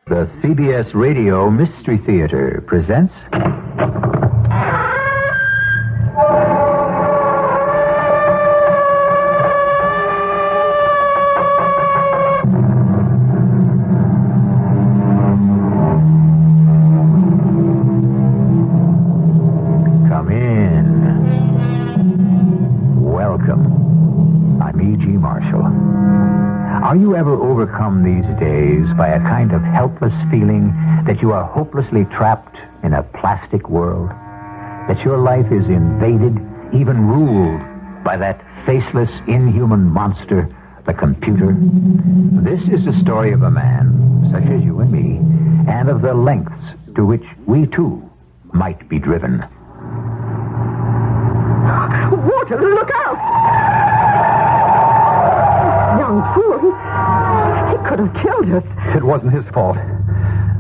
The CBS Radio Mystery Theater presents... Come in. Welcome. I'm E.G. Marshall. Are you ever overcome these days by a kind of helpless feeling that you are hopelessly trapped in a plastic world? That your life is invaded, even ruled, by that faceless, inhuman monster, the computer? This is the story of a man, such as you and me, and of the lengths to which we, too, might be driven. Water, look out! Young fool, he could have killed us. It wasn't his fault.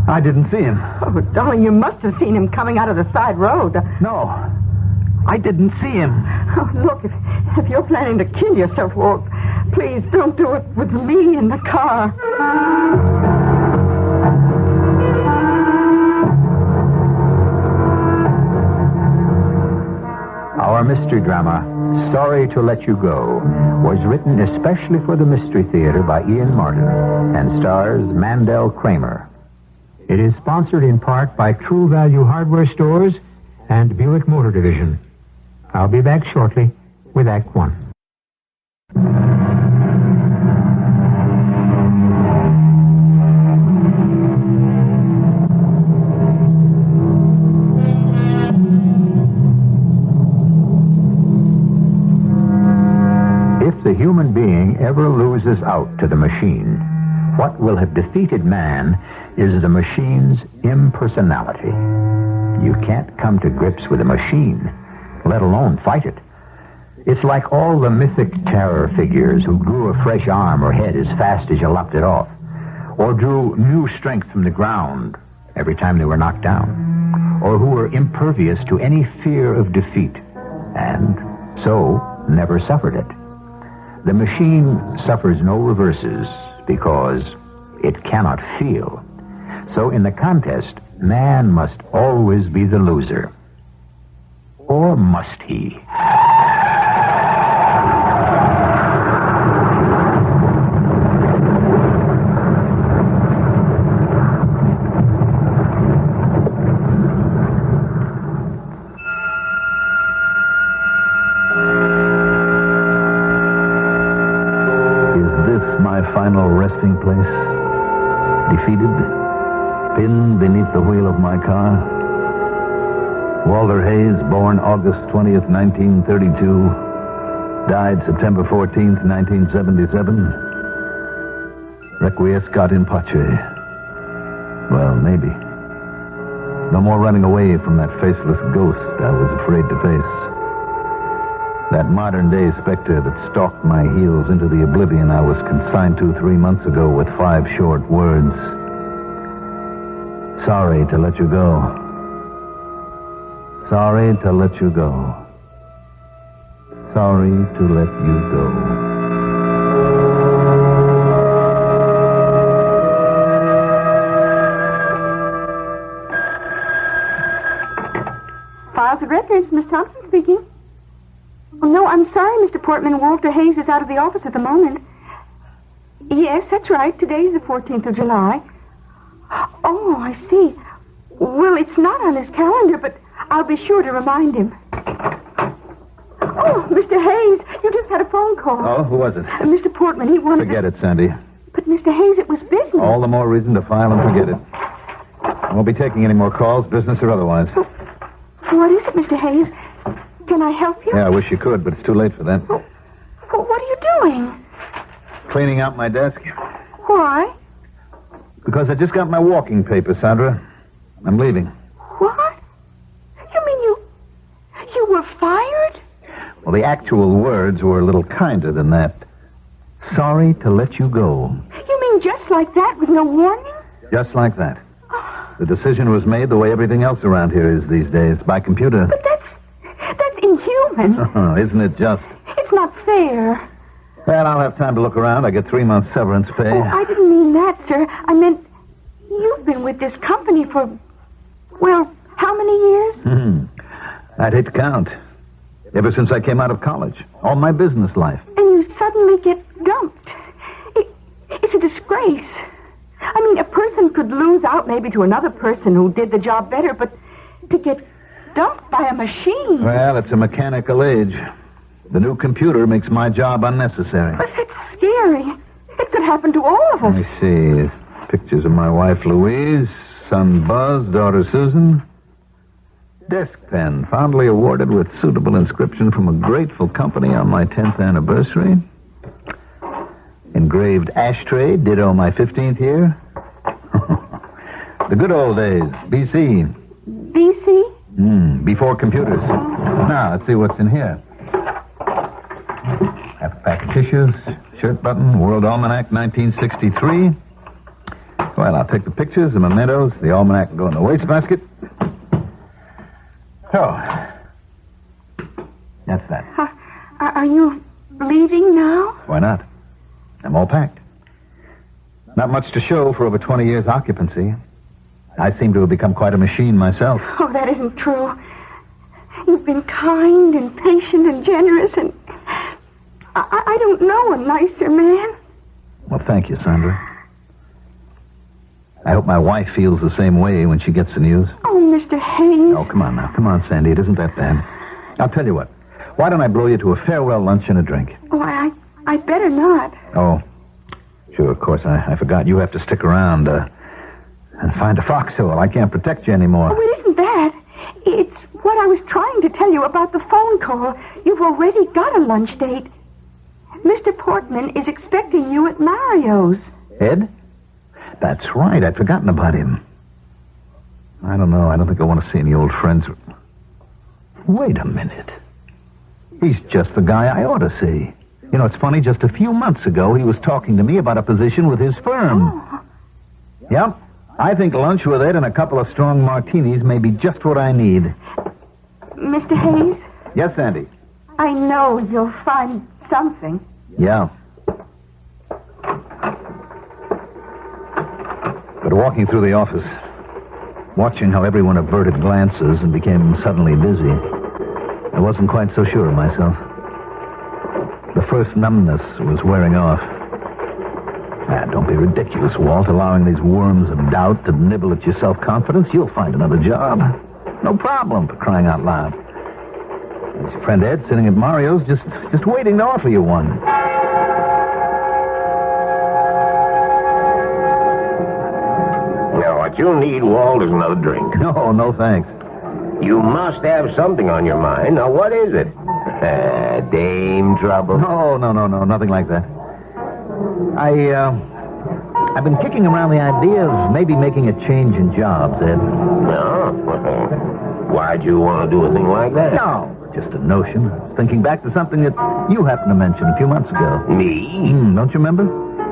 I didn't see him. Oh, darling, you must have seen him coming out of the side road. No, I didn't see him. Oh, look, if you're planning to kill yourself, Walt, please don't do it with me in the car. Our mystery drama, Sorry to Let You Go, was written especially for the Mystery Theater by Ian Martin and stars Mandel Kramer. It is sponsored in part by True Value Hardware Stores and Buick Motor Division. I'll be back shortly with Act One. If the human being ever loses out to the machine, what will have defeated man is the machine's impersonality. You can't come to grips with a machine, let alone fight it. It's like all the mythic terror figures who grew a fresh arm or head as fast as you lopped it off, or drew new strength from the ground every time they were knocked down, or who were impervious to any fear of defeat, and so never suffered it. The machine suffers no reverses because it cannot feel. So in the contest, man must always be the loser. Or must he? Final resting place. Defeated, pinned beneath the wheel of my car. Walter Hayes, born August 20th, 1932, died September 14th, 1977. Requiescat in pace. Well, maybe. No more running away from that faceless ghost I was afraid to face. That modern-day specter that stalked my heels into the oblivion I was consigned to 3 months ago with 5 short words. Sorry to let you go. Sorry to let you go. Sorry to let you go. Files and records, Miss Thompson speaking. Oh, no, I'm sorry, Mr. Portman. Walter Hayes is out of the office at the moment. Yes, that's right. Today's the 14th of July. Oh, I see. Well, it's not on his calendar, but I'll be sure to remind him. Oh, Mr. Hayes, you just had a phone call. Oh, who was it? Mr. Portman, he wanted Forget it, Sandy. But, Mr. Hayes, it was business. All the more reason to file and forget it. I won't be taking any more calls, business or otherwise. What is it, Mr. Hayes? Can I help you? Yeah, I wish you could, but it's too late for that. Well, what are you doing? Cleaning out my desk. Why? Because I just got my walking papers, Sandra. I'm leaving. What? You mean you were fired? Well, the actual words were a little kinder than that. Sorry to let you go. You mean just like that, with no warning? Just like that. The decision was made the way everything else around here is these days, by computer. But that's inhuman. Isn't it just? It's not fair. Well, I'll have time to look around. I get 3 months severance pay. Oh, I didn't mean that, sir. I meant You've been with this company for, well, how many years? I'd hate to count. Ever since I came out of college. All my business life. And you suddenly get dumped. It's a disgrace. I mean, a person could lose out maybe to another person who did the job better, but to get dumped by a machine... Well, it's a mechanical age. The new computer makes my job unnecessary. But that's scary. It could happen to all of us. Let me see. Pictures of my wife, Louise, son, Buzz, daughter, Susan. Desk pen, fondly awarded with suitable inscription from a grateful company on my 10th anniversary. Engraved ashtray, ditto my 15th year. The good old days, BC. BC? Before computers. Now, let's see what's in here. Half a pack of tissues, shirt button, World Almanac, 1963. Well, I'll take the pictures, the mementos, the almanac can go in the wastebasket. So, that's that. Are you leaving now? Why not? I'm all packed. Not much to show for over 20 years occupancy. I seem to have become quite a machine myself. Oh, that isn't true. You've been kind and patient and generous, and I don't know a nicer man. Well, thank you, Sandra. I hope my wife feels the same way when she gets the news. Oh, Mr. Hayes. Oh, come on now. Come on, Sandy. It isn't that bad. I'll tell you what. Why don't I blow you to a farewell lunch and a drink? Oh, I better not. Oh, sure, of course. I forgot you have to stick around and find a foxhole. I can't protect you anymore. Oh, it isn't that. It's what I was trying to tell you about the phone call. You've already got a lunch date. Mr. Portman is expecting you at Mario's. Ed? That's right. I'd forgotten about him. I don't know. I don't think I want to see any old friends. Wait a minute. He's just the guy I ought to see. You know, it's funny. Just a few months ago, he was talking to me about a position with his firm. Oh. Yep. I think lunch with Ed and a couple of strong martinis may be just what I need. Mr. Hayes? Yes, Sandy? I know you'll find something. Yeah. But walking through the office, watching how everyone averted glances and became suddenly busy, I wasn't quite so sure of myself. The first numbness was wearing off. Don't be ridiculous, Walt, allowing these worms of doubt to nibble at your self-confidence. You'll find another job. No problem, for crying out loud. There's your friend Ed sitting at Mario's just waiting to offer you one. Now, what you need, Walt, is another drink. No, thanks. You must have something on your mind. Now, what is it? Dame trouble? No, nothing like that. I've been kicking around the idea of maybe making a change in jobs, Ed. No? Why'd you want to do a thing like that? No, just a notion. Thinking back to something that you happened to mention a few months ago. Me? Don't you remember?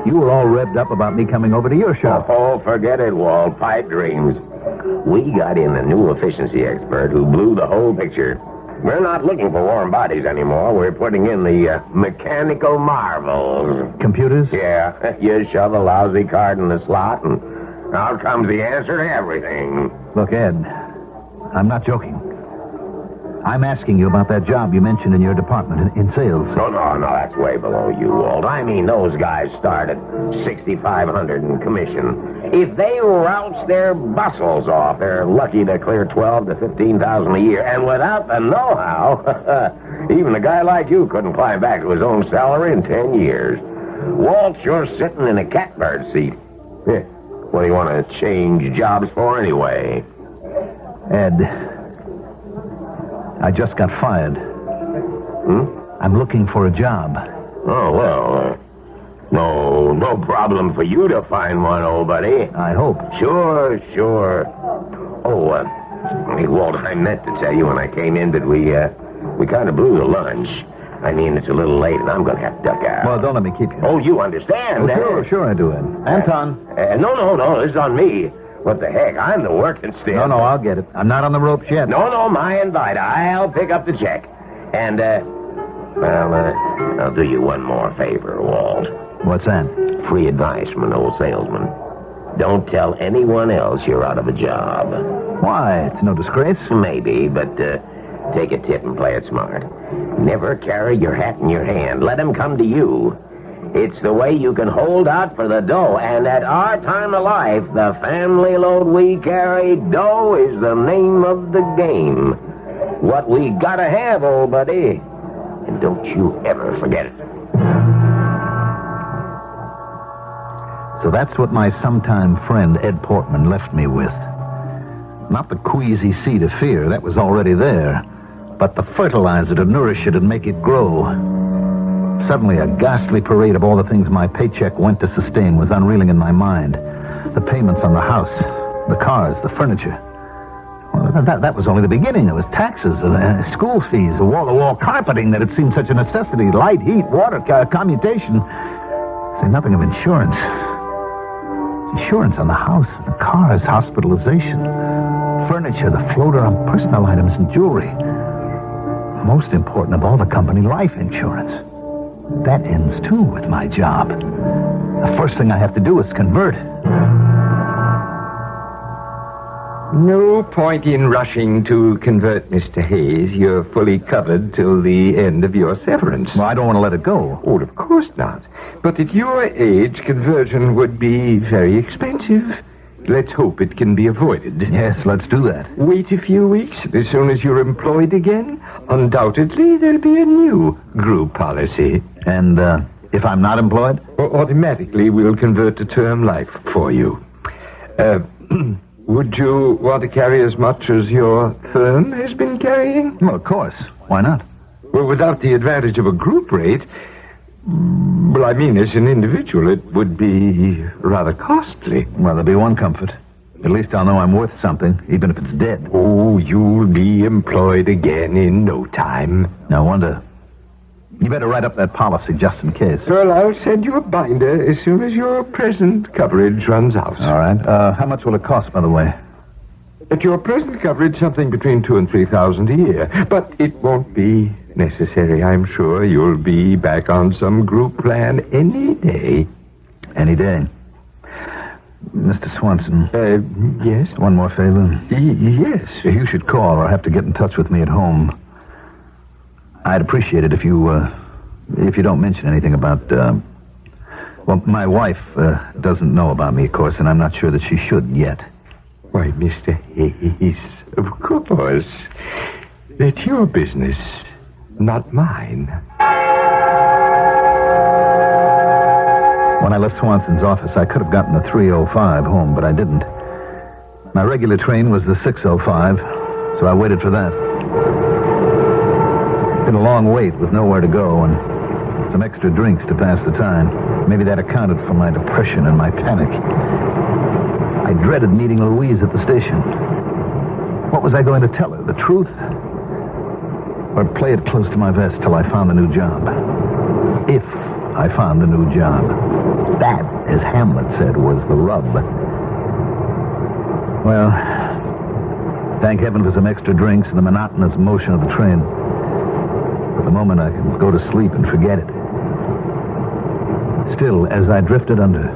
You were all revved up about me coming over to your shop. Oh, forget it, Walt. Pipe dreams. We got in a new efficiency expert who blew the whole picture. We're not looking for warm bodies anymore. We're putting in the mechanical marvels. Computers? Yeah. You shove a lousy card in the slot, and out comes the answer to everything. Look, Ed, I'm not joking. I'm asking you about that job you mentioned in your department in sales. No, that's way below you, Walt. I mean, those guys start at $6,500 in commission. If they rouse their bustles off, they're lucky to clear $12,000 to $15,000 a year. And without the know-how, even a guy like you couldn't climb back to his own salary in 10 years. Walt, you're sitting in a catbird seat. What do you want to change jobs for anyway? Ed, I just got fired. I'm looking for a job. Oh, well, no problem for you to find one, old buddy. I hope. Sure. Oh, hey, Walt, I meant to tell you when I came in that we kind of blew the lunch. I mean, it's a little late, and I'm going to have to duck out. Well, don't let me keep you. Oh, you understand? Sure I do, Ed. Anton. No, this is on me. What the heck? I'm the working stiff. No, I'll get it. I'm not on the ropes yet. No, my invite. I'll pick up the check. And, I'll do you one more favor, Walt. What's that? Free advice from an old salesman. Don't tell anyone else you're out of a job. Why? It's no disgrace. Maybe, but take a tip and play it smart. Never carry your hat in your hand. Let him come to you. It's the way you can hold out for the dough. And at our time of life, the family load we carry, dough is the name of the game. What we gotta have, old buddy. And don't you ever forget it. So that's what my sometime friend Ed Portman left me with. Not the queasy seed of fear, that was already there, but the fertilizer to nourish it and make it grow. Suddenly, a ghastly parade of all the things my paycheck went to sustain was unreeling in my mind. The payments on the house, the cars, the furniture. Well, that was only the beginning. There was taxes, school fees, the wall-to-wall carpeting that had seemed such a necessity, light, heat, water, commutation. Say nothing of insurance. Insurance on the house, the cars, hospitalization, furniture, the floater on personal items and jewelry. Most important of all, the company life insurance. That ends, too, with my job. The first thing I have to do is convert. No point in rushing to convert, Mr. Hayes. You're fully covered till the end of your severance. Well, I don't want to let it go. Oh, of course not. But at your age, conversion would be very expensive. Let's hope it can be avoided. Yes, let's do that. Wait a few weeks. As soon as you're employed again, undoubtedly there'll be a new group policy. And if I'm not employed? Automatically, we'll convert to term life for you. Would you want to carry as much as your firm has been carrying? Well, of course. Why not? Well, without the advantage of a group rate, well, I mean, as an individual, it would be rather costly. Well, there'll be one comfort. At least I'll know I'm worth something, even if it's dead. Oh, you'll be employed again in no time. No wonder. You better write up that policy just in case. Well, I'll send you a binder as soon as your present coverage runs out. All right. How much will it cost, by the way? At your present coverage, something between $2,000 and $3,000 a year. But it won't be necessary, I'm sure. You'll be back on some group plan any day. Any day. Mr. Swanson. Yes? One more favor. Yes. You should call or have to get in touch with me at home. I'd appreciate it if you don't mention anything about, well, my wife doesn't know about me, of course, and I'm not sure that she should yet. Why, Mr. Hayes, of course. That's your business, not mine. When I left Swanson's office, I could have gotten the 3:05 home, but I didn't. My regular train was the 6:05, so I waited for that. It's been a long wait with nowhere to go and some extra drinks to pass the time. Maybe that accounted for my depression and my panic. I dreaded meeting Louise at the station. What was I going to tell her? The truth? Or play it close to my vest till I found a new job? If I found a new job. That, as Hamlet said, was the rub. Well, thank heaven for some extra drinks and the monotonous motion of the train. For the moment, I can go to sleep and forget it. Still, as I drifted under,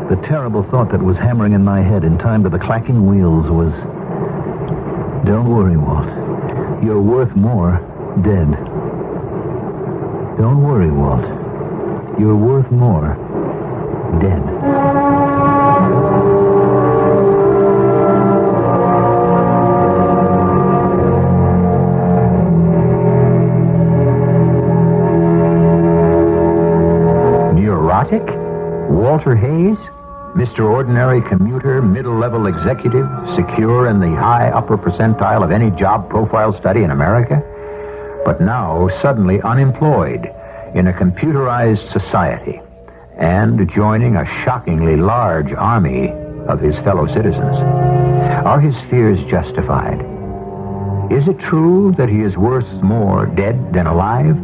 the terrible thought that was hammering in my head in time to the clacking wheels was, don't worry, Walt. You're worth more dead. Don't worry, Walt. You're worth more dead. Neurotic? Walter Hayes? Mr. Ordinary commuter, middle-level executive, secure in the high upper percentile of any job profile study in America? But now suddenly unemployed in a computerized society and joining a shockingly large army of his fellow citizens. Are his fears justified? Is it true that he is worth more dead than alive?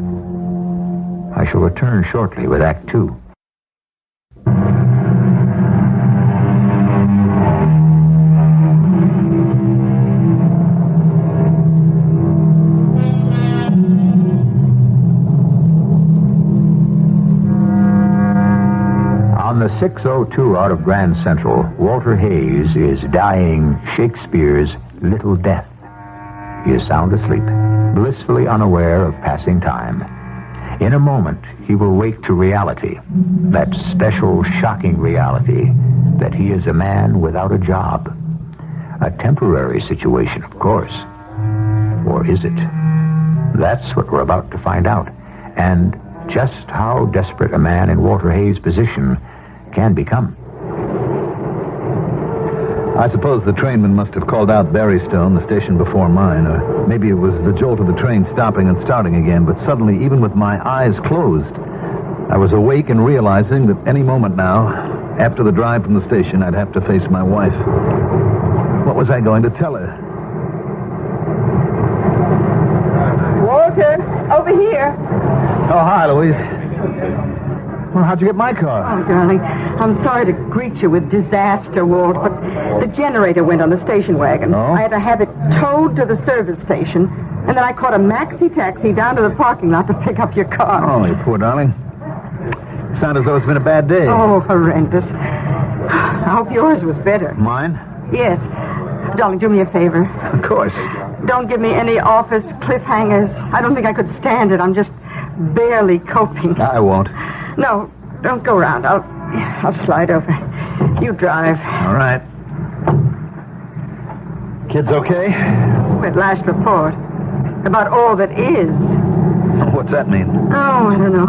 I shall return shortly with Act Two. On the 6:02 out of Grand Central, Walter Hayes is dying Shakespeare's Little Death. He is sound asleep, blissfully unaware of passing time. In a moment, he will wake to reality, that special, shocking reality that he is a man without a job. A temporary situation, of course. Or is it? That's what we're about to find out. And just how desperate a man in Walter Hayes' position can become. I suppose the trainman must have called out Barrystone, the station before mine, or maybe it was the jolt of the train stopping and starting again, but suddenly, even with my eyes closed, I was awake and realizing that any moment now, after the drive from the station, I'd have to face my wife. What was I going to tell her? Walter, over here. Oh, hi, Louise. Well, how'd you get my car? Oh, darling, I'm sorry to greet you with disaster, Walt, but the generator went on the station wagon. Oh? I had to have it towed to the service station, and then I caught a maxi taxi down to the parking lot to pick up your car. Oh, you poor darling. Sound as though it's been a bad day. Oh, horrendous. I hope yours was better. Mine? Yes. Darling, do me a favor. Of course. Don't give me any office cliffhangers. I don't think I could stand it. I'm just barely coping. I won't. No, don't go around. I'll slide over. You drive. All right. Kids okay? At last report. About all that is. What's that mean? Oh, I don't know.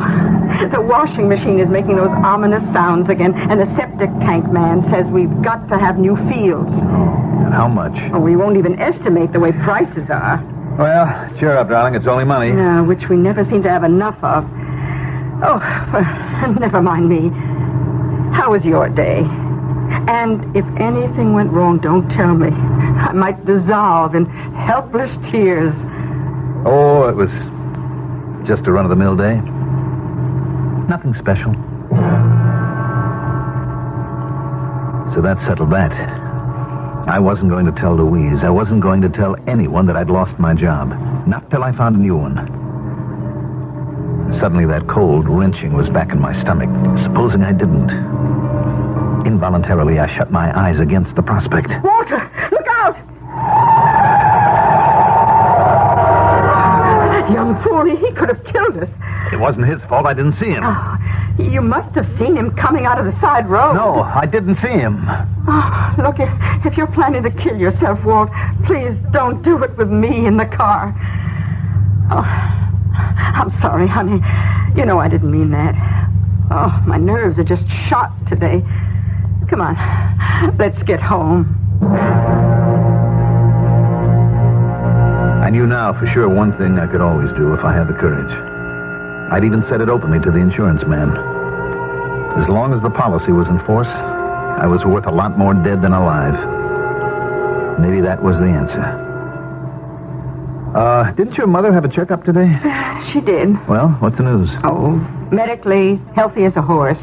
The washing machine is making those ominous sounds again, and the septic tank man says we've got to have new fields. And how much? Oh, we won't even estimate the way prices are. Well, cheer up, darling. It's only money. No, which we never seem to have enough of. Oh, never mind me. How was your day? And if anything went wrong, don't tell me. I might dissolve in helpless tears. Oh, it was just a run-of-the-mill day. Nothing special. So that settled that. I wasn't going to tell Louise. I wasn't going to tell anyone that I'd lost my job. Not till I found a new one. Suddenly that cold wrenching was back in my stomach. Supposing I didn't. Involuntarily, I shut my eyes against the prospect. Walter, look out! That young fool, he could have killed us. It wasn't his fault. I didn't see him. Oh, you must have seen him coming out of the side road. No, I didn't see him. Oh, look, if you're planning to kill yourself, Walt, please don't do it with me in the car. Oh, I'm sorry, honey. You know I didn't mean that. Oh, my nerves are just shot today. Come on, let's get home. I knew now for sure one thing I could always do if I had the courage. I'd even said it openly to the insurance man. As long as the policy was in force, I was worth a lot more dead than alive. Maybe that was the answer. Didn't your mother have a checkup today? She did. Well, what's the news? Oh, medically, healthy as a horse.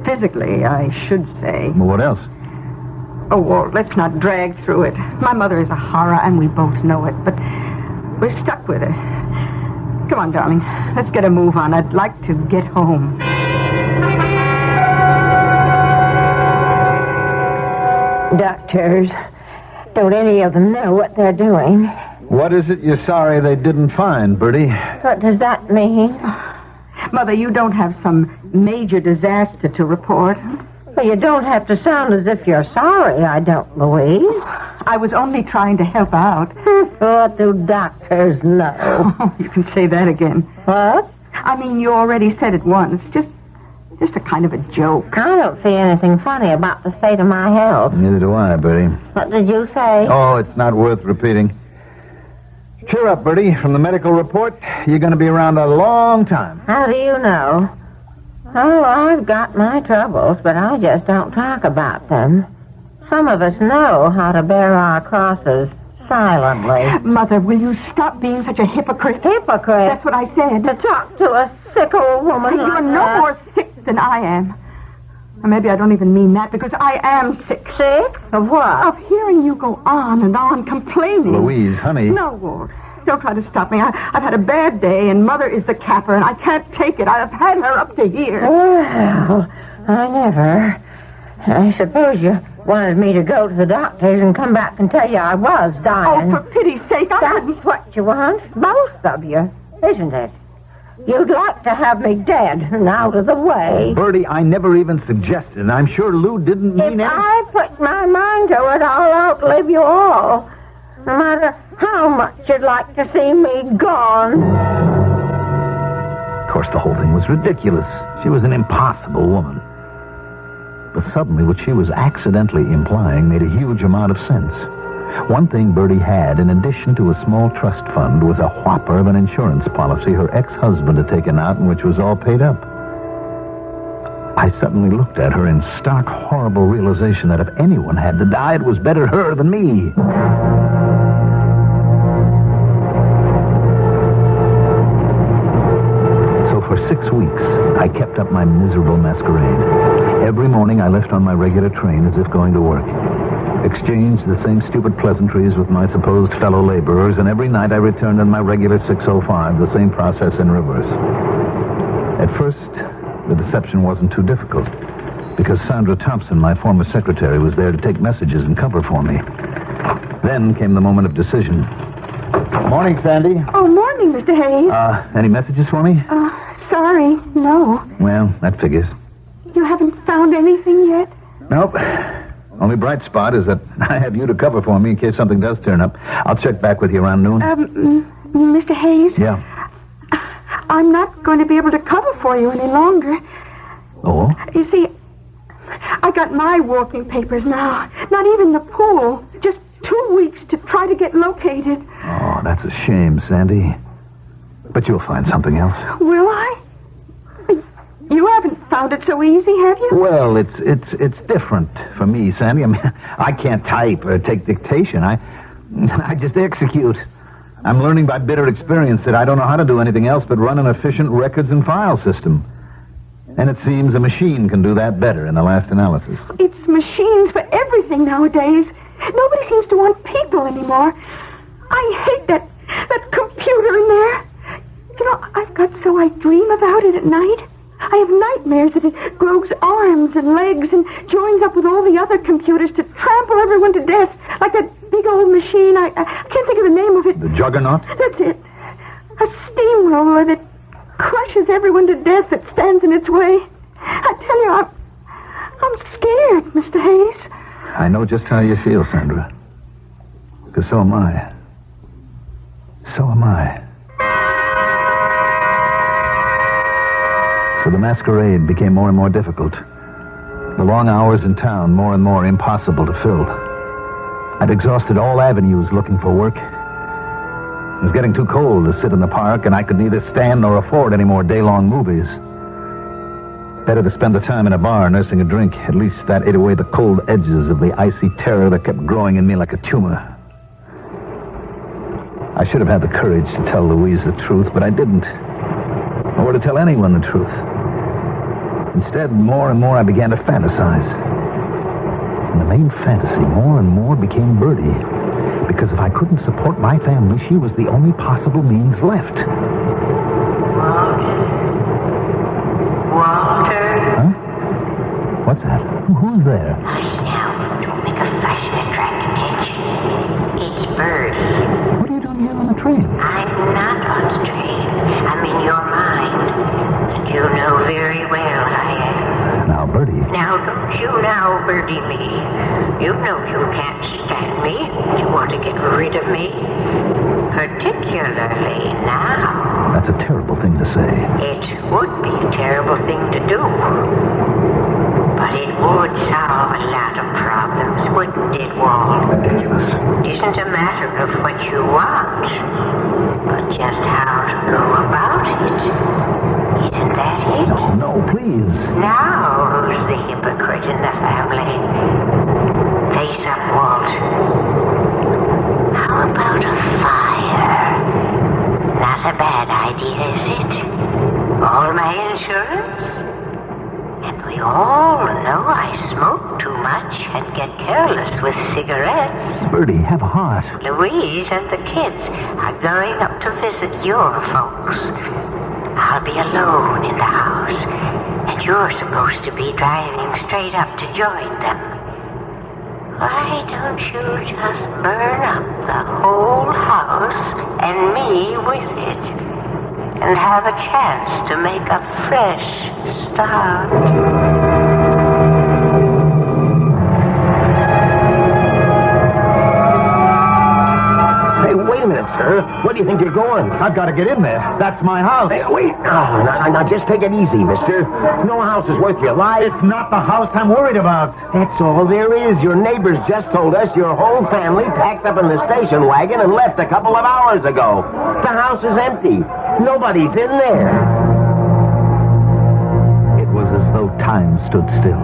Physically, I should say. Well, what else? Oh, Walt, let's not drag through it. My mother is a horror, and we both know it, but we're stuck with her. Come on, darling. Let's get a move on. I'd like to get home. Doctors, don't any of them know what they're doing. What is it you're sorry they didn't find, Bertie? What does that mean? Mother, you don't have some major disaster to report. Well, you don't have to sound as if you're sorry, I don't, Louise. I was only trying to help out. What do doctors know? Oh, you can say that again. What? I mean, you already said it once. Just a kind of a joke. I don't see anything funny about the state of my health. Neither do I, Bertie. What did you say? Oh, it's not worth repeating. Cheer up, Bertie. From the medical report, you're going to be around a long time. How do you know? Oh, I've got my troubles, but I just don't talk about them. Some of us know how to bear our crosses silently. Mother, will you stop being such a hypocrite? Hypocrite? That's what I said. To talk to a sick old woman You're like no that. more sick than I am. Or maybe I don't even mean that, because I am sick. Sick? Of what? Of hearing you go on and on complaining. Louise, honey. No, Walt. Don't try to stop me. I've had a bad day, and Mother is the capper, and I can't take it. I've had her up to here. Well, I never. I suppose you wanted me to go to the doctors and come back and tell you I was dying. Oh, for pity's sake, That's what you want, both of you, isn't it? You'd like to have me dead and out of the way. Bertie, I never even suggested, and I'm sure Lou didn't mean If it. I put my mind to it, I'll outlive you all. No matter how much you'd like to see me gone. Of course, the whole thing was ridiculous. She was an impossible woman. But suddenly, what she was accidentally implying made a huge amount of sense. One thing Bertie had, in addition to a small trust fund, was a whopper of an insurance policy her ex-husband had taken out and which was all paid up. I suddenly looked at her in stark, horrible realization that if anyone had to die, it was better her than me. So for 6 weeks, I kept up my miserable masquerade. Every morning I left on my regular train as if going to work. Exchanged the same stupid pleasantries with my supposed fellow laborers, and every night I returned on my regular 6:05, the same process in reverse. At first, the deception wasn't too difficult, because Sandra Thompson, my former secretary, was there to take messages and cover for me. Then came the moment of decision. Morning, Sandy. Oh, morning, Mr. Hayes. Any messages for me? Sorry, no. Well, that figures. You haven't found anything yet? Nope. Only bright spot is that I have you to cover for me in case something does turn up. I'll check back with you around noon. Mr. Hayes? Yeah. I'm not going to be able to cover for you any longer. Oh? You see, I got my walking papers now. Not even the pool. Just 2 weeks to try to get located. Oh, that's a shame, Sandy. But you'll find something else. Will I? You haven't found it so easy, have you? Well, it's different for me, Sandy. I mean, I can't type or take dictation. I just execute. I'm learning by bitter experience that I don't know how to do anything else but run an efficient records and file system. And it seems a machine can do that better in the last analysis. It's machines for everything nowadays. Nobody seems to want people anymore. I hate that computer in there. You know, I've got so I dream about it at night. I have nightmares that it grows arms and legs and joins up with all the other computers to trample everyone to death, like that big old machine. I can't think of the name of it. The Juggernaut? That's it. A steamroller that crushes everyone to death that stands in its way. I tell you, I'm scared, Mr. Hayes. I know just how you feel, Sandra. Because so am I. So am I. So the masquerade became more and more difficult. The long hours in town more and more impossible to fill. I'd exhausted all avenues looking for work. It was getting too cold to sit in the park, and I could neither stand nor afford any more day-long movies. Better to spend the time in a bar nursing a drink. At least that ate away the cold edges of the icy terror that kept growing in me like a tumor. I should have had the courage to tell Louise the truth, but I didn't. Or to tell anyone the truth. Instead, more and more I began to fantasize. And the main fantasy more and more became Bertie. Because if I couldn't support my family, she was the only possible means left. Walter? Huh? What's that? Who's there? Hush now. Don't make a fuss and attract attention. It's Bertie. What are you doing here on the train? I'm not on the train. I'm in your mind. And you know very well I am. Now, Bertie. Now, don't you now, Bertie me. You know you can't stand me. You want to get rid of me. Particularly now. That's a terrible thing to say. It would be a terrible thing to do. But it would solve a lot of problems, wouldn't it, Walt? Ridiculous. It isn't a matter of what you want, but just how to go about it. Isn't that it? No, please. Now, who's the hypocrite in the family? Face up, Walt. How about a fire? Not a bad idea, is it? All my insurance? And we all know I smoke too much and get careless with cigarettes. Bertie, have a heart. Louise and the kids are going up to visit your folks. I'll be alone in the house, and And you're supposed to be driving straight up to join them. Why don't you just burn up the whole house and me with it? And have a chance to make a fresh start. Wait a minute, sir. Where do you think you're going? I've got to get in there. That's my house. Hey, wait. Now, just take it easy, mister. No house is worth your life. It's not the house I'm worried about. That's all there is. Your neighbors just told us your whole family packed up in the station wagon and left a couple of hours ago. The house is empty. Nobody's in there. It was as though time stood still.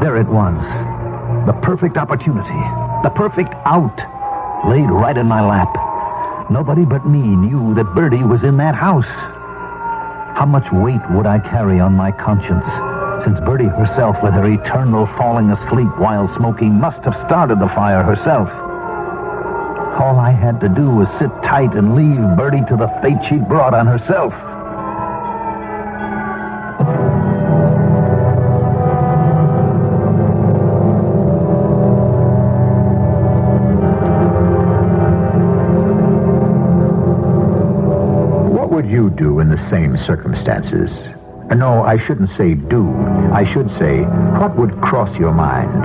There it was. The perfect opportunity. The perfect out. Laid right in my lap. Nobody but me knew that Birdie was in that house. How much weight would I carry on my conscience, since Birdie herself, with her eternal falling asleep while smoking, must have started the fire herself. All I had to do was sit tight and leave Birdie to the fate she'd brought on herself. What would you do in the same circumstances? No, I shouldn't say do. I should say, what would cross your mind?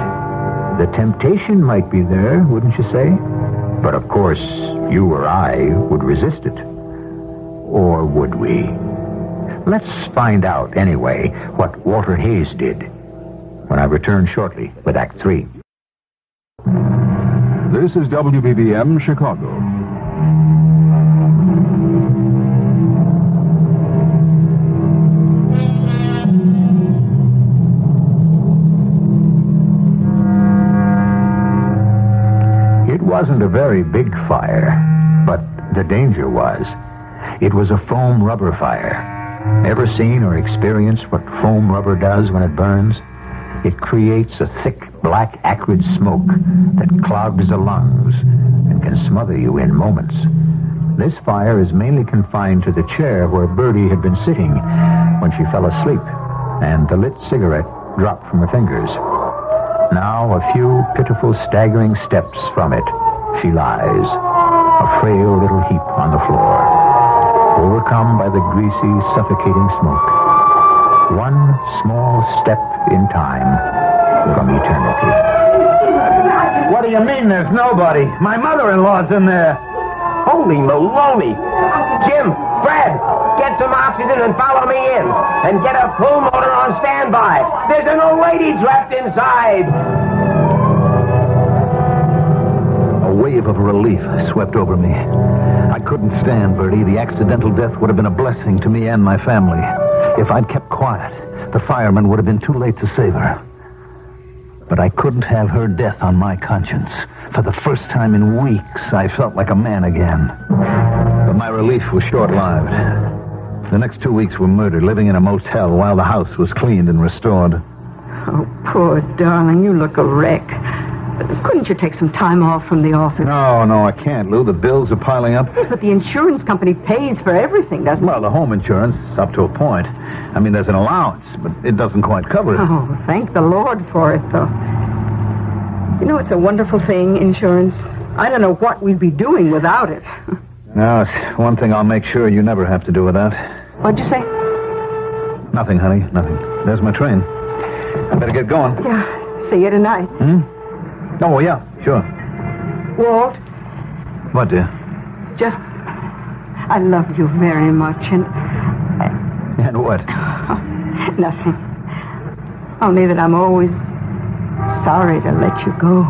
The temptation might be there, wouldn't you say? But of course, you or I would resist it. Or would we? Let's find out, anyway, what Walter Hayes did when I return shortly with Act 3. This is WBBM Chicago. It wasn't a very big fire, but the danger was. It was a foam rubber fire. Ever seen or experienced what foam rubber does when it burns? It creates a thick, black, acrid smoke that clogs the lungs and can smother you in moments. This fire is mainly confined to the chair where Birdie had been sitting when she fell asleep, and the lit cigarette dropped from her fingers. Now, a few pitiful, staggering steps from it, she lies, a frail little heap on the floor, overcome by the greasy, suffocating smoke. One small step in time from eternity. What do you mean there's nobody? My mother-in-law's in there. Holy maloney. Jim, Fred, get some oxygen and follow me in. And get a pull motor on standby. There's an old lady trapped inside. A wave of relief swept over me. I couldn't stand Birdie. The accidental death would have been a blessing to me and my family. If I'd kept quiet, the firemen would have been too late to save her. But I couldn't have her death on my conscience. For the first time in weeks, I felt like a man again. But my relief was short-lived. The next 2 weeks were murdered, living in a motel while the house was cleaned and restored. Oh, poor darling, you look a wreck. Couldn't you take some time off from the office? No, I can't, Lou. The bills are piling up. Yes, but the insurance company pays for everything, doesn't it? Well, the home insurance, up to a point. I mean, there's an allowance, but it doesn't quite cover it. Oh, thank the Lord for it, though. You know, it's a wonderful thing, insurance. I don't know what we'd be doing without it. Now, it's one thing I'll make sure you never have to do without. What'd you say? Nothing, honey, nothing. There's my train. I better get going. Yeah, see you tonight. Oh, yeah, sure. Walt, What, dear? just... I love you very much, and... And what? Nothing. Only that I'm always sorry to let you go.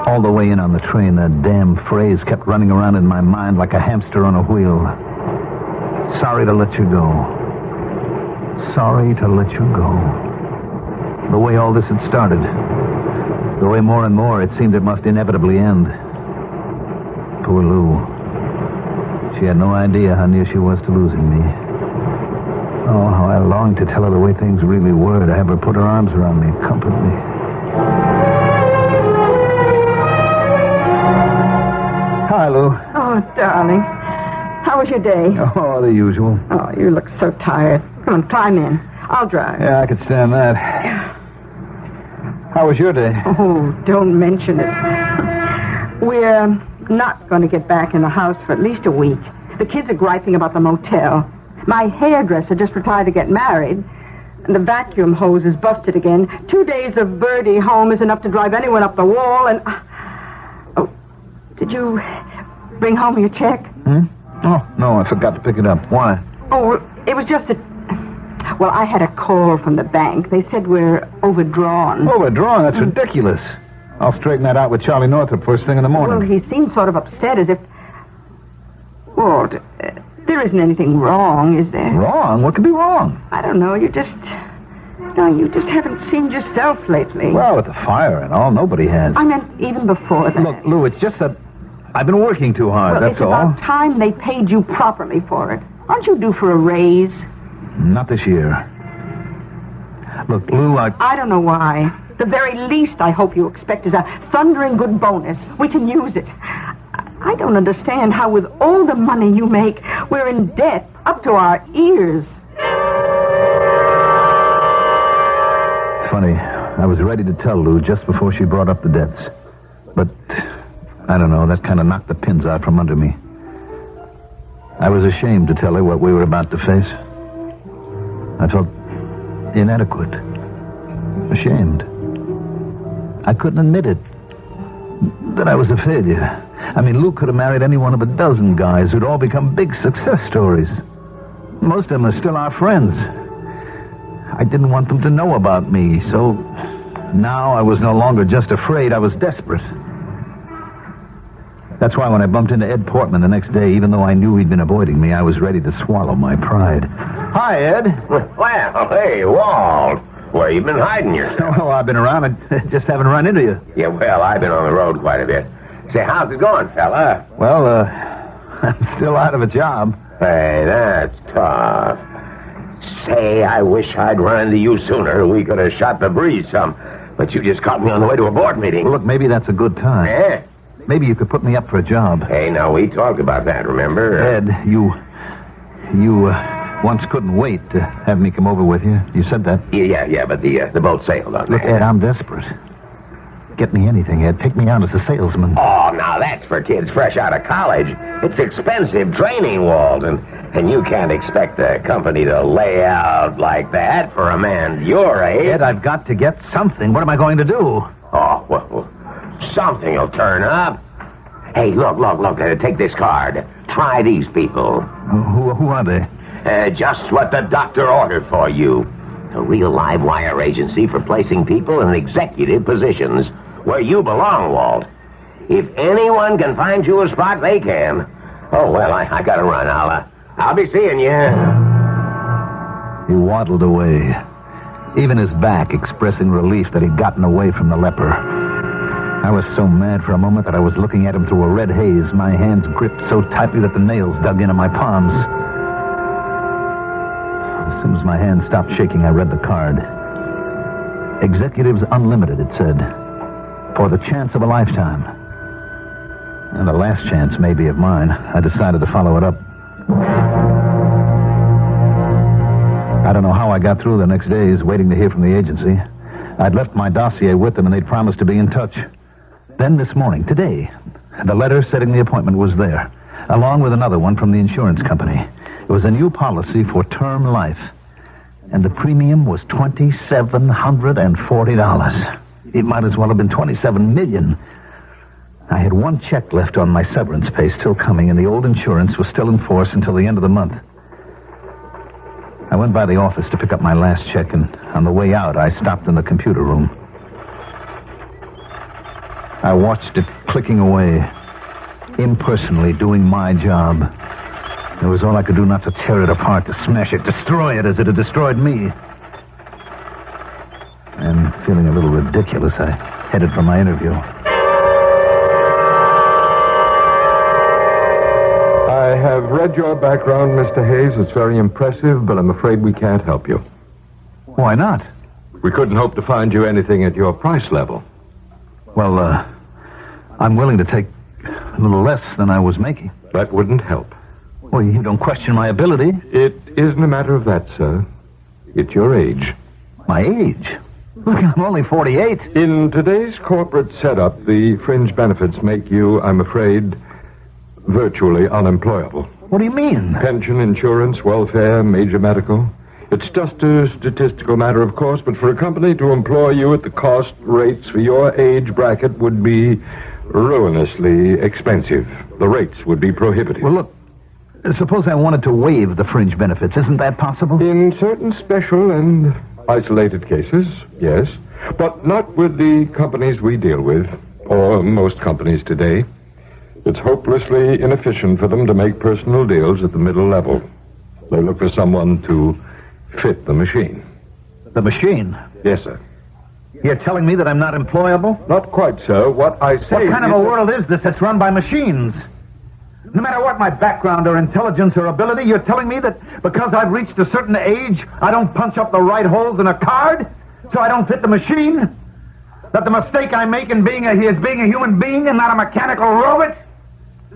All the way in on the train, that damn phrase kept running around in my mind like a hamster on a wheel. Sorry to let you go. Sorry to let you go. The way all this had started. The way more and more it seemed it must inevitably end. Poor Lou. She had no idea how near she was to losing me. Oh, how I longed to tell her the way things really were, to have her put her arms around me, comfort me. Hi, Lou. Oh, darling. How was your day? Oh, the usual. Oh, you look so tired. Come on, climb in. I'll drive. Yeah, I could stand that. How was your day? Oh, don't mention it. We're not going to get back in the house for at least a week. The kids are griping about the motel. My hairdresser just retired to get married. And the vacuum hose is busted again. 2 days of Birdie home is enough to drive anyone up the wall. And... Oh, did you bring home your check? Oh, no, I forgot to pick it up. Why? Oh, it was just that... Well, I had a call from the bank. They said we're overdrawn. Overdrawn? That's ridiculous. I'll straighten that out with Charlie Northrop first thing in the morning. Well, he seemed sort of upset, as if... Well, there isn't anything wrong, is there? Wrong? What could be wrong? I don't know. You just haven't seemed yourself lately. Well, with the fire and all, nobody has. I meant even before that. Look, Lou, it's just that I've been working too hard, Well, that's all. it's about time they paid you properly for it. Aren't you due for a raise? Not this year. Look, Lou, I don't know why. The very least I hope you expect is a thundering good bonus. We can use it. I don't understand how with all the money you make, we're in debt up to our ears. It's funny. I was ready to tell Lou just before she brought up the debts. But, I don't know, that kind of knocked the pins out from under me. I was ashamed to tell her what we were about to face. I felt inadequate. Ashamed. I couldn't admit it. That I was a failure. I mean, Lou could have married any one of a dozen guys who'd all become big success stories. Most of them are still our friends. I didn't want them to know about me, so now I was no longer just afraid, I was desperate. That's why when I bumped into Ed Portman the next day, even though I knew he'd been avoiding me, I was ready to swallow my pride. Hi, Ed. Well, hey, Walt. Where you been hiding yourself? Oh, I've been around. I just haven't run into you. Yeah, well, I've been on the road quite a bit. Say, how's it going, fella? Well, I'm still out of a job. Hey, that's tough. Say, I wish I'd run into you sooner. We could have shot the breeze some. But you just caught me on the way to a board meeting. Well, look, maybe that's a good time. Eh? Maybe you could put me up for a job. Hey, now, we talked about that, remember? Ed, you once couldn't wait to have me come over with you. You said that. Yeah, but the boat sailed on Look, that. Ed, I'm desperate. Get me anything, Ed. Take me out as a salesman. Oh, now that's for kids fresh out of college. It's expensive training, Walt, and you can't expect the company to lay out like that for a man your age. Ed, I've got to get something. What am I going to do? Oh, well, something will turn up. Hey, look, take this card. Try these people. Who are they? Just what the doctor ordered for you. A real live wire agency for placing people in executive positions. Where you belong, Walt. If anyone can find you a spot, they can. Oh, well, I gotta run. I'll be seeing you. He waddled away, even his back expressing relief that he'd gotten away from the leper. I was so mad for a moment that I was looking at him through a red haze, my hands gripped so tightly that the nails dug into my palms. As soon as my hand stopped shaking, I read the card. Executives Unlimited, it said. For the chance of a lifetime. And the last chance, maybe, of mine. I decided to follow it up. I don't know how I got through the next days, waiting to hear from the agency. I'd left my dossier with them, and they'd promised to be in touch. Then this morning, today, the letter setting the appointment was there, along with another one from the insurance company. It was a new policy for term life, and the premium was $2,740. It might as well have been $27 million. I had one check left on my severance pay still coming, and the old insurance was still in force until the end of the month. I went by the office to pick up my last check, and on the way out, I stopped in the computer room. I watched it clicking away, impersonally doing my job. It was all I could do not to tear it apart, to smash it, destroy it as it had destroyed me. And feeling a little ridiculous, I headed for my interview. I have read your background, Mr. Hayes. It's very impressive, but I'm afraid we can't help you. Why not? We couldn't hope to find you anything at your price level. Well, I'm willing to take a little less than I was making. That wouldn't help. Well, you don't question my ability. It isn't a matter of that, sir. It's your age. My age? Look, I'm only 48. In today's corporate setup, the fringe benefits make you, I'm afraid, virtually unemployable. What do you mean? Pension, insurance, welfare, major medical. It's just a statistical matter, of course, but for a company to employ you at the cost rates for your age bracket would be ruinously expensive. The rates would be prohibitive. Well, look, suppose I wanted to waive the fringe benefits. Isn't that possible? In certain special and isolated cases, yes. But not with the companies we deal with, or most companies today. It's hopelessly inefficient for them to make personal deals at the middle level. They look for someone to fit the machine. The machine? Yes, sir. You're telling me that I'm not employable? Not quite, sir. What I say... What kind of a world is this that's run by machines? No matter what my background or intelligence or ability, you're telling me that because I've reached a certain age, I don't punch up the right holes in a card, so I don't fit the machine? That the mistake I make in being a human being and not a mechanical robot,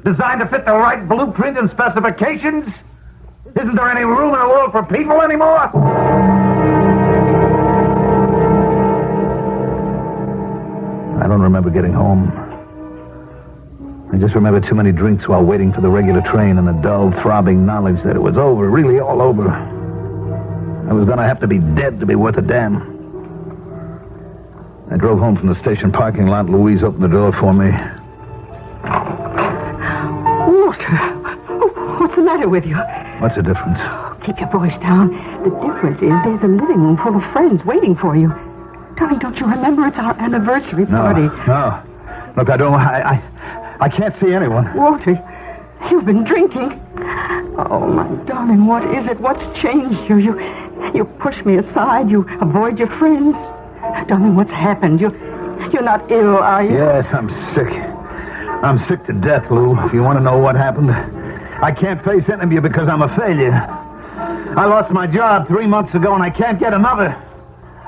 designed to fit the right blueprint and specifications? Isn't there any room in the world for people anymore? I don't remember getting home. I just remember too many drinks while waiting for the regular train and the dull, throbbing knowledge that it was over, really all over. I was gonna have to be dead to be worth a damn. I drove home from the station parking lot. Louise opened the door for me. Walter, what's the matter with you? What's the difference? Keep your voice down. The difference is there's a living room full of friends waiting for you. Darling, don't you remember it's our anniversary party? No. Look, I can't see anyone. Walter, you've been drinking. Oh, my darling, what is it? What's changed you? You push me aside. You avoid your friends. Darling, what's happened? You're not ill, are you? Yes, I'm sick. I'm sick to death, Lou. If you want to know what happened, I can't face any of you because I'm a failure. I lost my job 3 months ago, and I can't get another.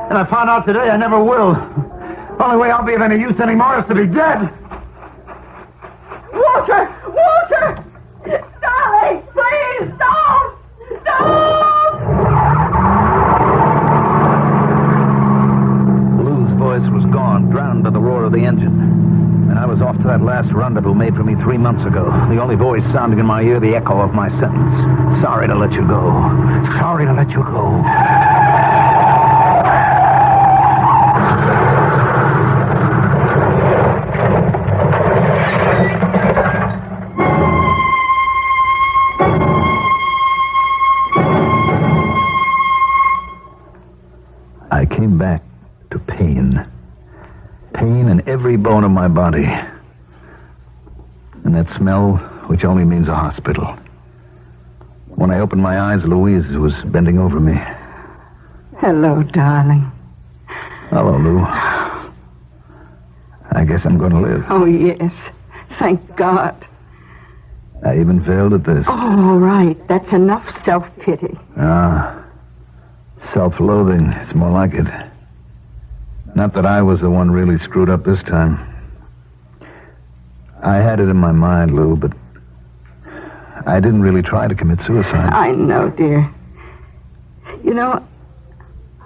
And I found out today I never will. Only way I'll be of any use anymore is to be dead. Walter! Walter! Darling, please, don't! Don't! Lou's voice was gone, drowned by the roar of the engine. And I was off to that last rendezvous made for me 3 months ago. The only voice sounding in my ear, the echo of my sentence. Sorry to let you go. Sorry to let you go. I came back to pain. Pain in every bone of my body. And that smell, which only means a hospital. When I opened my eyes, Louise was bending over me. Hello, darling. Hello, Lou. I guess I'm going to live. Oh, yes. Thank God. I even failed at this. Oh, all right. That's enough self-pity. Self-loathing. It's more like it. Not that I was the one really screwed up this time. I had it in my mind, Lou, but I didn't really try to commit suicide. I know, dear. You know,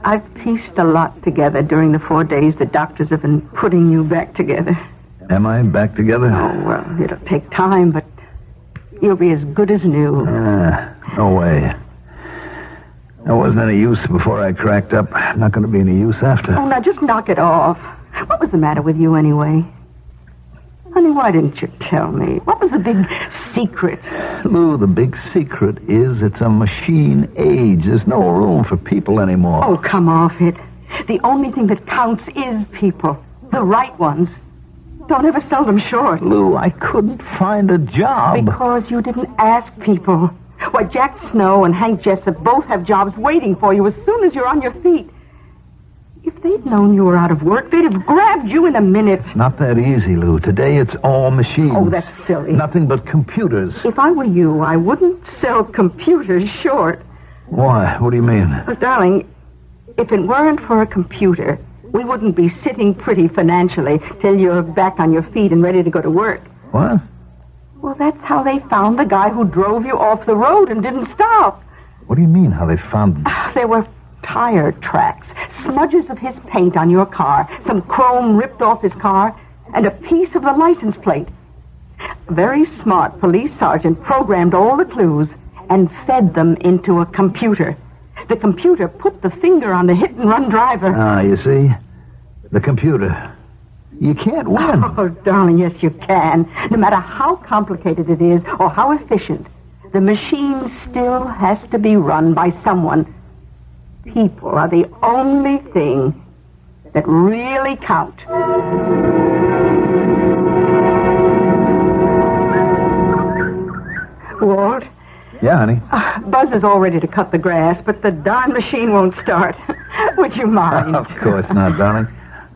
I've pieced a lot together during the 4 days the doctors have been putting you back together. Am I back together? Oh, well, it'll take time, but you'll be as good as new. No way. There wasn't any use before I cracked up. Not going to be any use after. Oh, now just knock it off. What was the matter with you anyway? Honey, why didn't you tell me? What was the big secret? Lou, the big secret is it's a machine age. There's no room for people anymore. Oh, come off it. The only thing that counts is people. The right ones. Don't ever sell them short. Lou, I couldn't find a job. Because you didn't ask people. Why, Jack Snow and Hank Jessup both have jobs waiting for you as soon as you're on your feet. If they'd known you were out of work, they'd have grabbed you in a minute. It's not that easy, Lou. Today it's all machines. Oh, that's silly. Nothing but computers. If I were you, I wouldn't sell computers short. Why? What do you mean? Well, darling, if it weren't for a computer, we wouldn't be sitting pretty financially till you're back on your feet and ready to go to work. What? Well, that's how they found the guy who drove you off the road and didn't stop. What do you mean, how they found... There were tire tracks, smudges of his paint on your car, some chrome ripped off his car, and a piece of the license plate. A very smart police sergeant programmed all the clues and fed them into a computer. The computer put the finger on the hit-and-run driver. Ah, you see? The computer. You can't win. Oh, darling, yes, you can. No matter how complicated it is or how efficient, the machine still has to be run by someone. People are the only thing that really count. Walt? Yeah, honey? Buzz is all ready to cut the grass, but the darn machine won't start. Would you mind? Of course not, darling.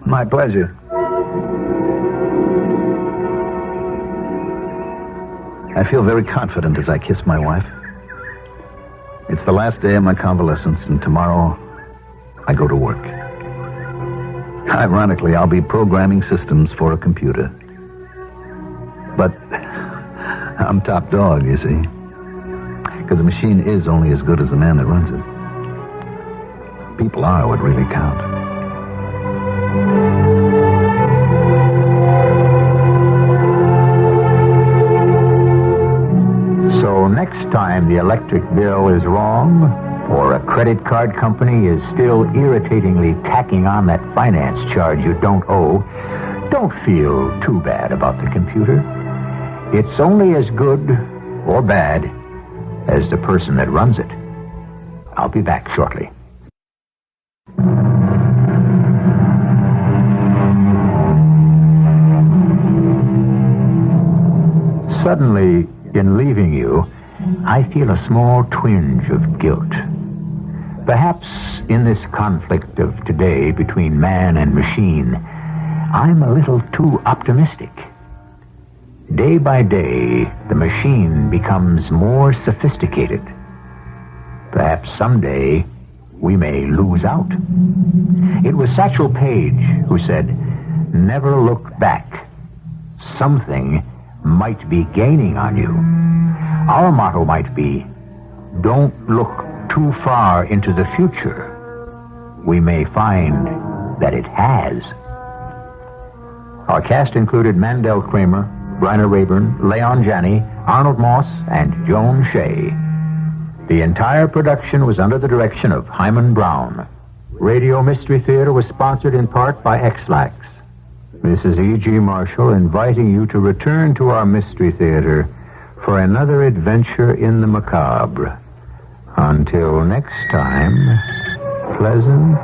My pleasure. I feel very confident as I kiss my wife. It's the last day of my convalescence, and tomorrow I go to work. Ironically, I'll be programming systems for a computer. But I'm top dog, you see. Because the machine is only as good as the man that runs it. People are what really count. So next time the electric bill is wrong, or a credit card company is still irritatingly tacking on that finance charge you don't owe, don't feel too bad about the computer. It's only as good or bad as the person that runs it. I'll be back shortly. Suddenly, in leaving you, I feel a small twinge of guilt. Perhaps in this conflict of today between man and machine, I'm a little too optimistic. Day by day, the machine becomes more sophisticated. Perhaps someday we may lose out. It was Satchel Paige who said, "Never look back. Something might be gaining on you." Our motto might be, "Don't look too far into the future. We may find that it has." Our cast included Mandel, Kramer, Bryna, Raeburn, Leon, Janney, Arnold Moss, and Joan, Shay. The entire production was under the direction of Hyman Brown. Radio Mystery Theater was sponsored in part by X-Lax. This is E.G. Marshall inviting you to return to our Mystery Theater for another adventure in the macabre. Until next time, pleasant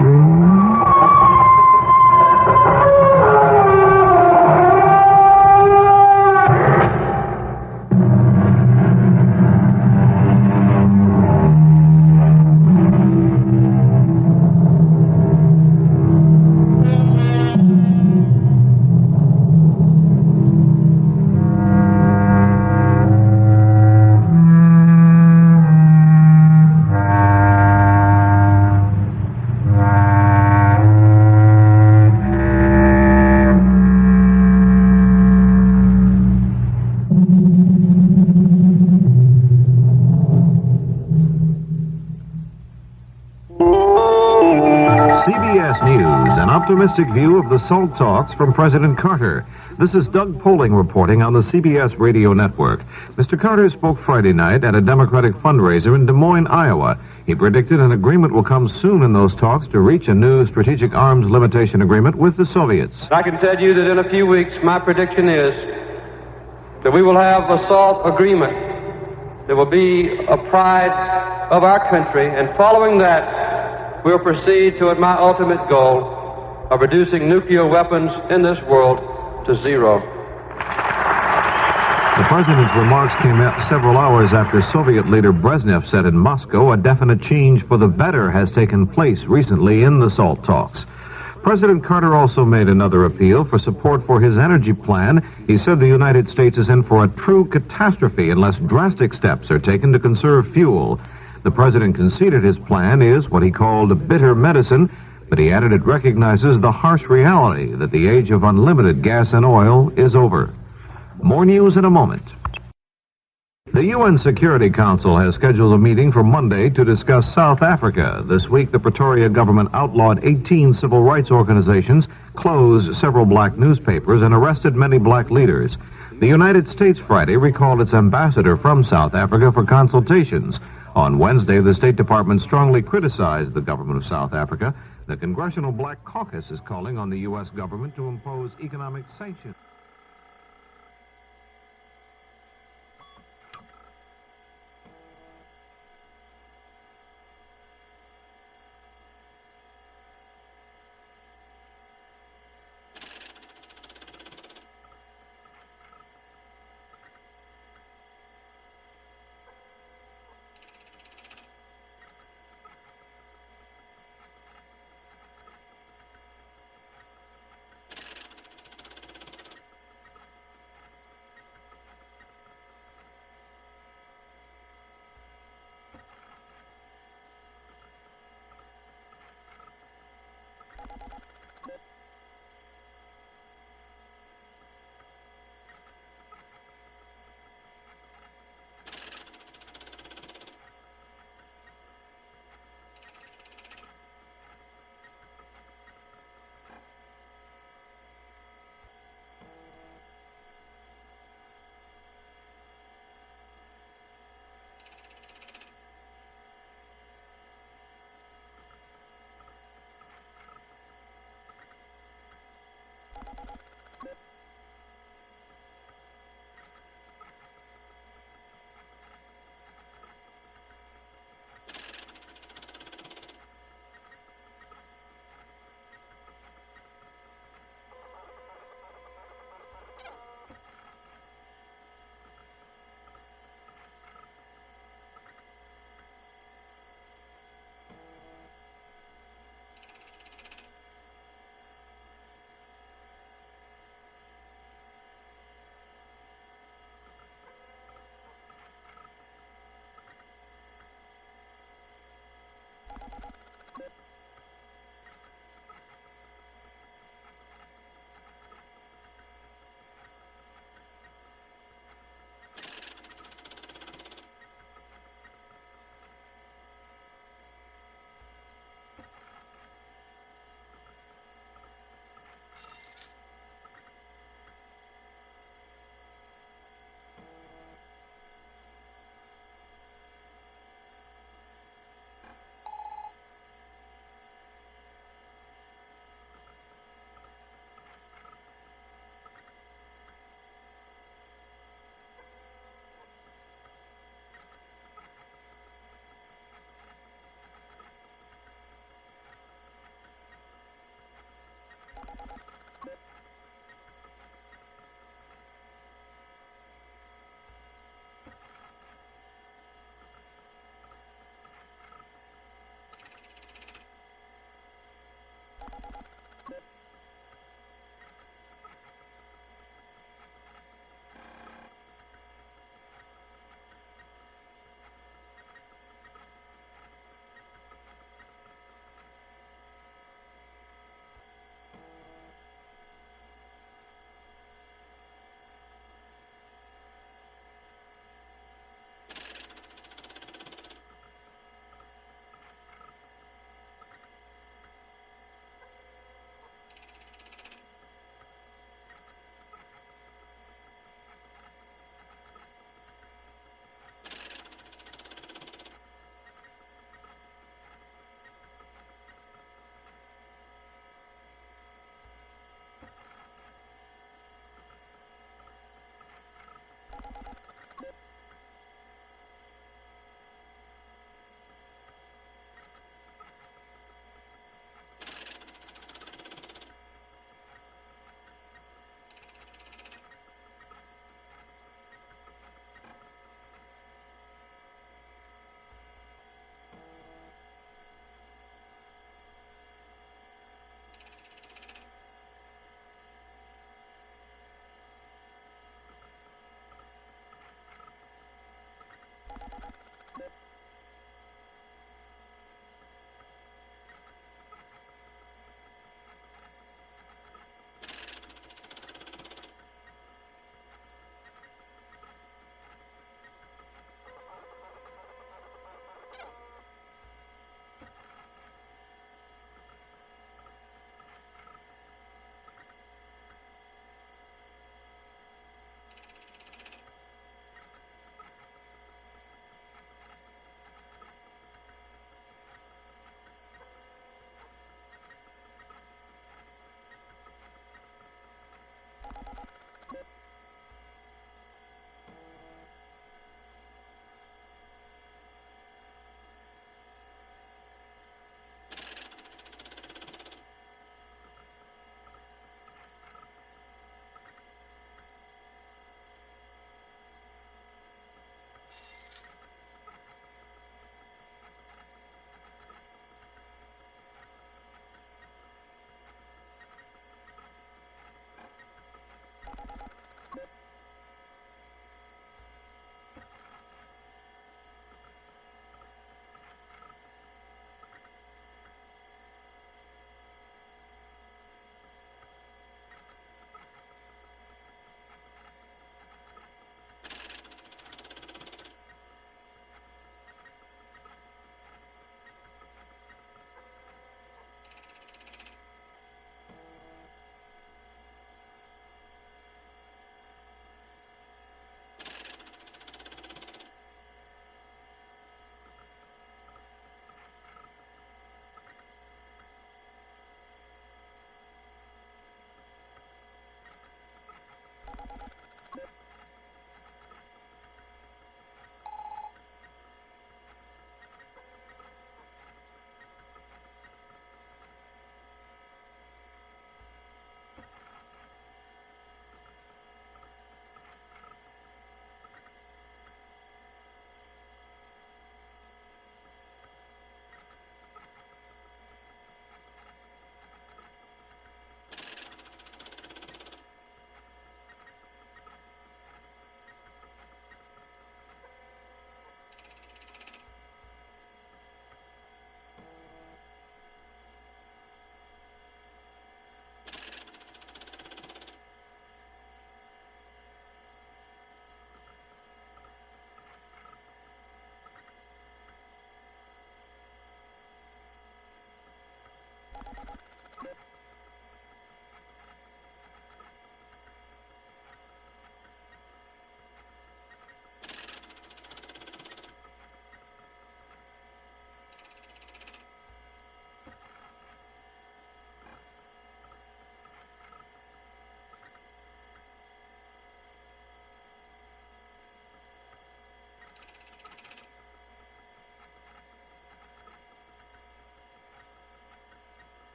dreams. CBS News, an optimistic view of the SALT talks from President Carter. This is Doug Poling reporting on the CBS radio network. Mr. Carter spoke Friday night at a Democratic fundraiser in Des Moines, Iowa. He predicted an agreement will come soon in those talks to reach a new strategic arms limitation agreement with the Soviets. I can tell you that in a few weeks, my prediction is that we will have a SALT agreement that will be a pride of our country, and following that, we'll proceed toward my ultimate goal of reducing nuclear weapons in this world to zero. The president's remarks came out several hours after Soviet leader Brezhnev said in Moscow a definite change for the better has taken place recently in the SALT talks. President Carter also made another appeal for support for his energy plan. He said the United States is in for a true catastrophe unless drastic steps are taken to conserve fuel. The president conceded his plan is what he called a bitter medicine, but he added it recognizes the harsh reality that the age of unlimited gas and oil is over. More news in a moment. The UN Security Council has scheduled a meeting for Monday to discuss South Africa. This week, the Pretoria government outlawed 18 civil rights organizations, closed several black newspapers, and arrested many black leaders. The United States Friday recalled its ambassador from South Africa for consultations. On Wednesday, the State Department strongly criticized the government of South Africa. The Congressional Black Caucus is calling on the U.S. government to impose economic sanctions.